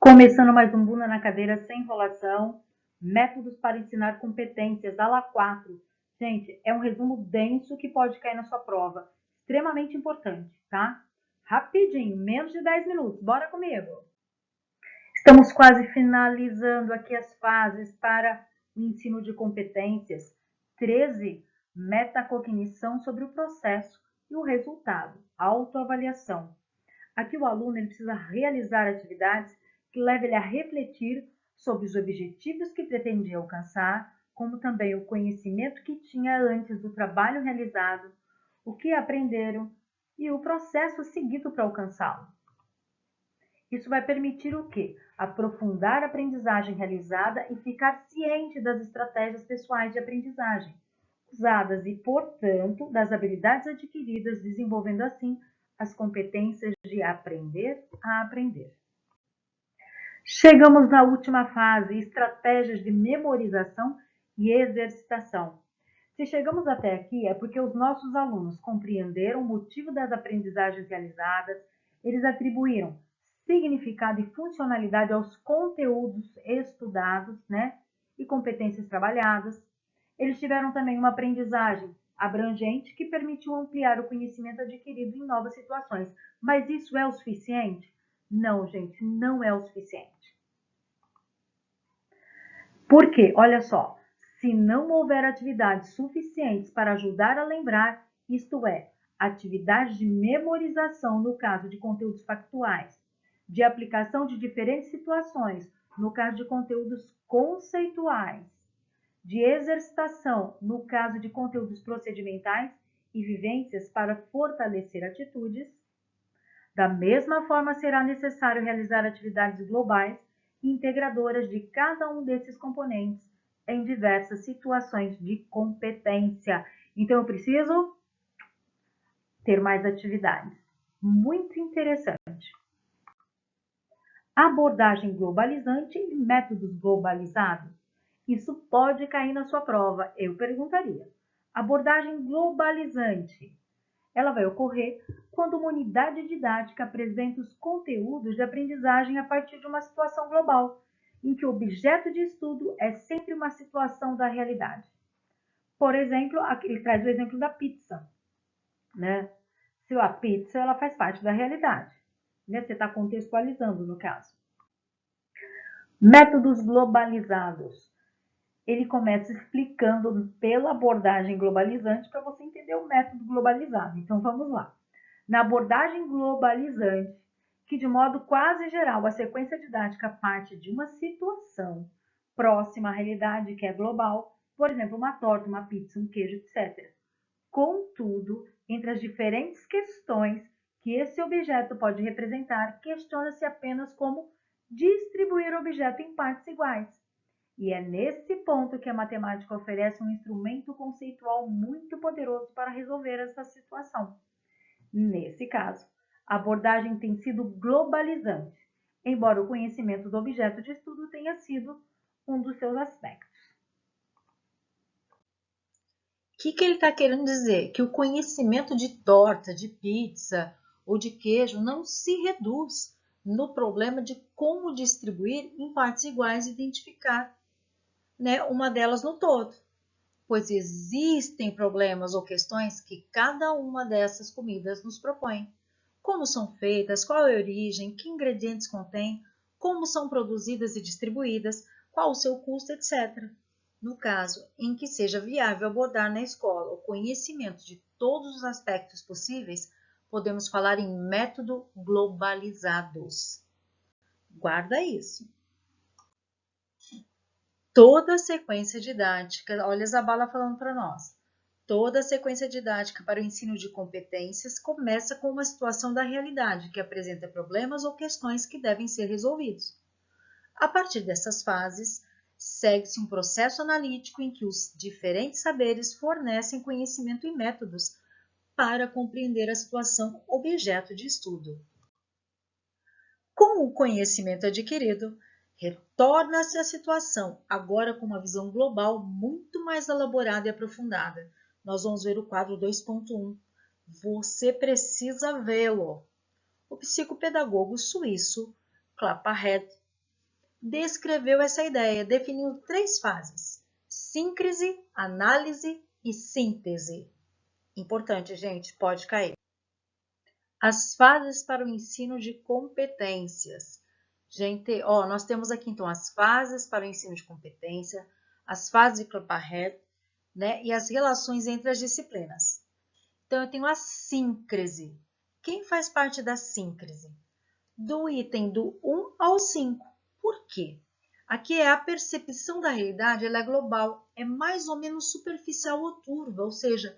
Começando mais um Bunda na Cadeira sem enrolação, métodos para ensinar competências, aula 4. Gente, é um resumo denso que pode cair na sua prova, extremamente importante, tá? Rapidinho, menos de 10 minutos, bora comigo! Estamos quase finalizando aqui as fases para o ensino de competências. 13, metacognição sobre o processo e o resultado, autoavaliação. Aqui o aluno ele precisa realizar atividades que levem ele a refletir sobre os objetivos que pretendia alcançar, como também o conhecimento que tinha antes do trabalho realizado, o que aprenderam e o processo seguido para alcançá-lo. Isso vai permitir o quê? Aprofundar a aprendizagem realizada e ficar ciente das estratégias pessoais de aprendizagem usadas e, portanto, das habilidades adquiridas, desenvolvendo assim as competências de aprender a aprender. Chegamos na última fase, estratégias de memorização e exercitação. Se chegamos até aqui, é porque os nossos alunos compreenderam o motivo das aprendizagens realizadas, eles atribuíram significado e funcionalidade aos conteúdos estudados, né, e competências trabalhadas. Eles tiveram também uma aprendizagem abrangente que permitiu ampliar o conhecimento adquirido em novas situações. Mas isso é o suficiente? Não, gente, não é o suficiente. Por quê? Olha só, se não houver atividades suficientes para ajudar a lembrar, isto é, atividades de memorização no caso de conteúdos factuais, de aplicação de diferentes situações, no caso de conteúdos conceituais, de exercitação, no caso de conteúdos procedimentais e vivências para fortalecer atitudes. Da mesma forma, será necessário realizar atividades globais e integradoras de cada um desses componentes em diversas situações de competência. Então, eu preciso ter mais atividades. Muito interessante. Abordagem globalizante e métodos globalizados. Isso pode cair na sua prova, eu perguntaria. Abordagem globalizante. Ela vai ocorrer quando uma unidade didática apresenta os conteúdos de aprendizagem a partir de uma situação global, em que o objeto de estudo é sempre uma situação da realidade. Por exemplo, ele traz o exemplo da pizza, né? Se a pizza ela faz parte da realidade, né? Você está contextualizando no caso. Métodos globalizados. Ele começa explicando pela abordagem globalizante para você entender o método globalizado. Então, vamos lá. Na abordagem globalizante, que de modo quase geral a sequência didática parte de uma situação próxima à realidade, que é global, por exemplo, uma torta, uma pizza, um queijo, etc. Contudo, entre as diferentes questões que esse objeto pode representar, questiona-se apenas como distribuir o objeto em partes iguais. E é nesse ponto que a matemática oferece um instrumento conceitual muito poderoso para resolver essa situação. Nesse caso, a abordagem tem sido globalizante, embora o conhecimento do objeto de estudo tenha sido um dos seus aspectos. O que ele está querendo dizer? Que o conhecimento de torta, de pizza ou de queijo não se reduz no problema de como distribuir em partes iguais e identificar, né, uma delas no todo. Pois existem problemas ou questões que cada uma dessas comidas nos propõe. Como são feitas, qual é a origem, que ingredientes contém, como são produzidas e distribuídas, qual o seu custo, etc. No caso em que seja viável abordar na escola o conhecimento de todos os aspectos possíveis, podemos falar em método globalizados. Guarda isso. Toda a sequência didática, olha a Zabala falando para nós, toda a sequência didática para o ensino de competências começa com uma situação da realidade que apresenta problemas ou questões que devem ser resolvidos. A partir dessas fases, segue-se um processo analítico em que os diferentes saberes fornecem conhecimento e métodos para compreender a situação objeto de estudo. Com o conhecimento adquirido, retorna-se à situação, agora com uma visão global muito mais elaborada e aprofundada. Nós vamos ver o quadro 2.1. Você precisa vê-lo. O psicopedagogo suíço Claparède descreveu essa ideia, definindo 3 fases: síncrese, análise e síntese. Importante, gente, pode cair. As fases para o ensino de competências. Gente, nós temos aqui então as fases para o ensino de competência, as fases de Clapperhead, né, e as relações entre as disciplinas. Então, eu tenho a síncrese. Quem faz parte da síncrese? Do item do 1 ao 5. Por quê? Aqui é a percepção da realidade, ela é global, é mais ou menos superficial ou turva, ou seja,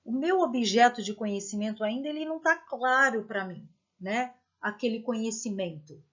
o meu objeto de conhecimento ainda ele não está claro para mim, né? Aquele conhecimento.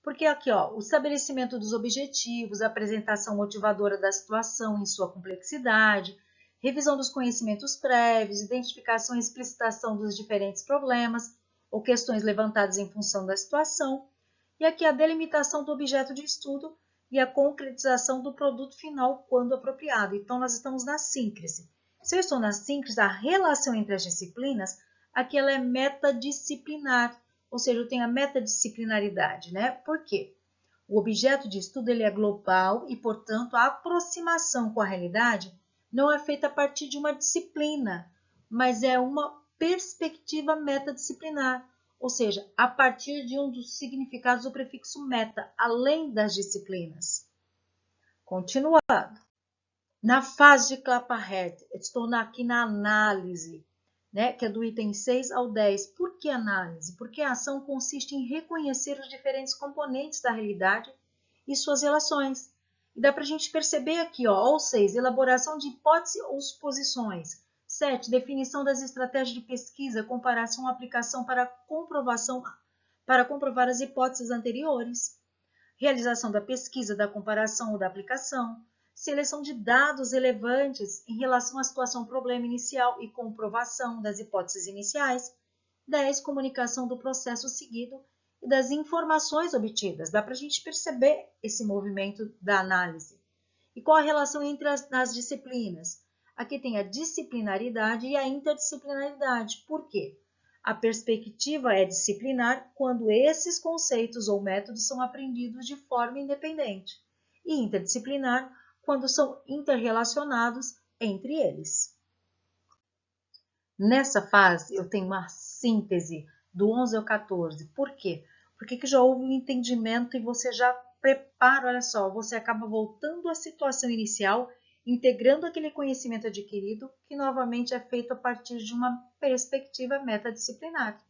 Porque aqui, o estabelecimento dos objetivos, a apresentação motivadora da situação em sua complexidade, revisão dos conhecimentos prévios, identificação e explicitação dos diferentes problemas ou questões levantadas em função da situação, e aqui a delimitação do objeto de estudo e a concretização do produto final quando apropriado. Então, nós estamos na síncrese. Se eu estou na síncrese, a relação entre as disciplinas, aqui ela é metadisciplinar, ou seja, eu tenho a metadisciplinaridade, né? Por quê? O objeto de estudo ele é global e, portanto, a aproximação com a realidade não é feita a partir de uma disciplina, mas é uma perspectiva metadisciplinar, ou seja, a partir de um dos significados do prefixo meta, além das disciplinas. Continuando. Na fase de Clapperhead, estou aqui na análise, né, que é do item 6 ao 10. Por que análise? Porque a ação consiste em reconhecer os diferentes componentes da realidade e suas relações. E dá para a gente perceber aqui, o 6, elaboração de hipóteses ou suposições. 7, definição das estratégias de pesquisa, comparação, aplicação para comprovar as hipóteses anteriores. Realização da pesquisa, da comparação ou da aplicação. Seleção de dados relevantes em relação à situação problema inicial e comprovação das hipóteses iniciais. 10. Comunicação do processo seguido e das informações obtidas. Dá para a gente perceber esse movimento da análise. E qual a relação entre as disciplinas? Aqui tem a disciplinaridade e a interdisciplinaridade. Por quê? A perspectiva é disciplinar quando esses conceitos ou métodos são aprendidos de forma independente, e interdisciplinar quando são interrelacionados entre eles. Nessa fase, eu tenho uma síntese do 11 ao 14. Por quê? Porque que já houve um entendimento e você já prepara, olha só, você acaba voltando à situação inicial, integrando aquele conhecimento adquirido, que novamente é feito a partir de uma perspectiva metadisciplinar.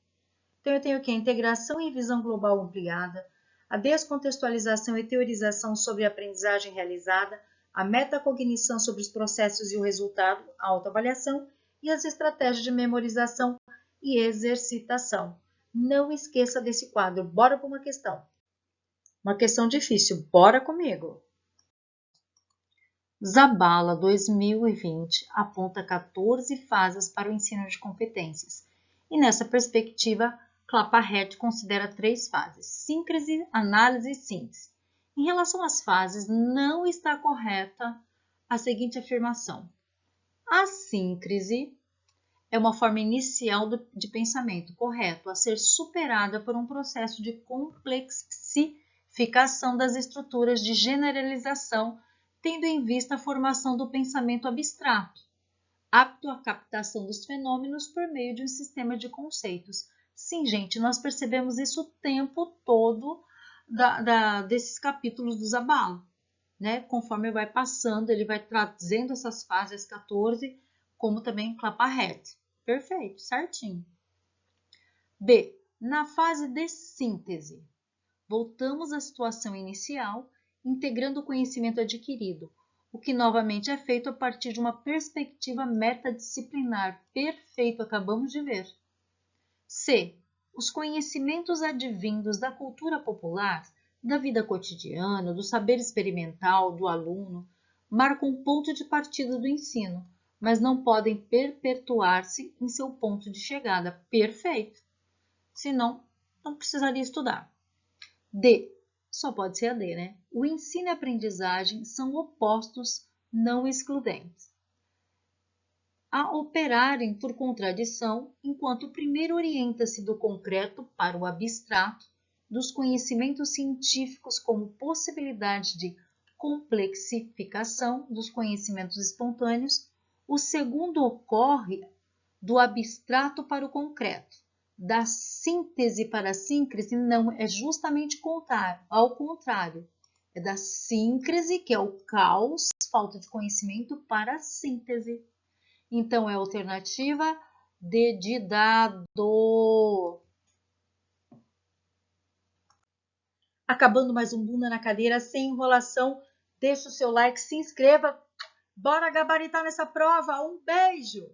Então, eu tenho aqui a integração e visão global ampliada, a descontextualização e teorização sobre a aprendizagem realizada, a metacognição sobre os processos e o resultado, a autoavaliação e as estratégias de memorização e exercitação. Não esqueça desse quadro. Bora para uma questão. Uma questão difícil. Bora comigo. Zabala 2020 aponta 14 fases para o ensino de competências. E nessa perspectiva, Clapperhead considera 3 fases: síncrese, análise e síntese. Em relação às fases, não está correta a seguinte afirmação: a síncrese é uma forma inicial de pensamento, correto, a ser superada por um processo de complexificação das estruturas de generalização, tendo em vista a formação do pensamento abstrato, apto à captação dos fenômenos por meio de um sistema de conceitos. Sim, gente, nós percebemos isso o tempo todo desses capítulos do Zabala, né? Conforme vai passando, ele vai trazendo essas fases 14, como também Clapperhead. Perfeito, certinho. B. Na fase de síntese, voltamos à situação inicial, integrando o conhecimento adquirido, o que novamente é feito a partir de uma perspectiva metadisciplinar. Perfeito, acabamos de ver. C. Os conhecimentos advindos da cultura popular, da vida cotidiana, do saber experimental do aluno, marcam um ponto de partida do ensino, mas não podem perpetuar-se em seu ponto de chegada. Perfeito. Senão, não precisaria estudar. D. Só pode ser a D, né? O ensino e a aprendizagem são opostos não excludentes. A operarem por contradição, enquanto o primeiro orienta-se do concreto para o abstrato, dos conhecimentos científicos como possibilidade de complexificação dos conhecimentos espontâneos. O segundo ocorre do abstrato para o concreto. Da síntese para a síncrese, não, é justamente ao contrário. É da síncrese, que é o caos, falta de conhecimento, para a síntese. Então, é a alternativa D de dado. Acabando mais um Bunda na Cadeira, sem enrolação. Deixa o seu like, se inscreva. Bora gabaritar nessa prova. Um beijo!